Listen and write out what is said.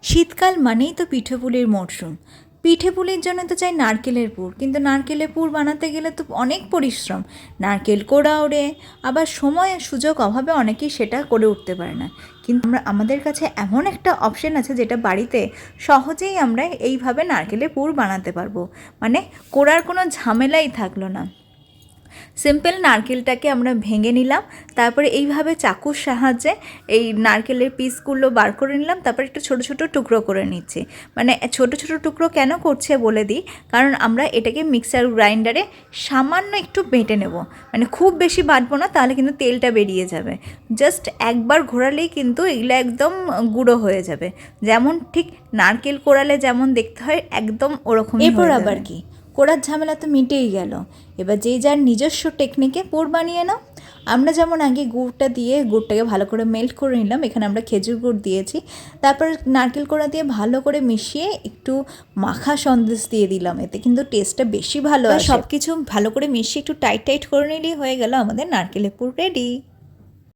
শীতকাল মানেই তো পিঠে পুলির মরশুম। পিঠে পুলির জন্য তো চাই নারকেলের পুর, কিন্তু নারকেলের পুর বানাতে গেলে তো অনেক পরিশ্রম। নারকেল কোড়া ওড়ে, আবার সময় আর সুযোগ অভাবে অনেকেই সেটা করে উঠতে পারে না। কিন্তু আমাদের কাছে এমন একটা অপশন আছে যেটা বাড়িতে সহজেই আমরা এইভাবে নারকেলের পুর বানাতে পারবো। মানে কোড়ার কোনো ঝামেলাই থাকলো না। সিম্পল নারকেলটাকে আমরা ভেঙে নিলাম, তারপরে এইভাবে চাকুর সাহায্যে এই নারকেলের পিসগুলো বার করে নিলাম, তারপর একটু ছোট ছোট টুকরো করে নিচ্ছি। মানে ছোট ছোট টুকরো কেন করছে বলে দিই, কারণ আমরা এটাকে মিক্সার গ্রাইন্ডারে সামান্য একটু বেটে নেব। মানে খুব বেশি বাটবো না, তাহলে কিন্তু তেলটা বেরিয়ে যাবে। জাস্ট একবার ঘোরালেই কিন্তু এগুলো একদম গুঁড়ো হয়ে যাবে, যেমন ঠিক নারকেল কোড়ালে যেমন দেখতে হয় একদম ওরকমই। এরপর আবার কি, কোড়ার ঝামেলা তো মিটেই গেল। এবার যে যার নিজস্ব টেকনিকে পুর বানিয়ে নাও। আমরা যেমন আগে গুড়টাকে ভালো করে মেল্ট করে নিলাম, এখানে আমরা খেজুর গুড় দিয়েছি, তারপর নারকেল কোড়া দিয়ে ভালো করে মিশিয়ে একটু মাখা সন্দেশ দিয়ে দিলাম, এতে কিন্তু টেস্টটা বেশি ভালো আসে। সব কিছু ভালো করে মিশিয়ে একটু টাইট করে নিলেই হয়ে গেল আমাদের নারকেলের পুর রেডি।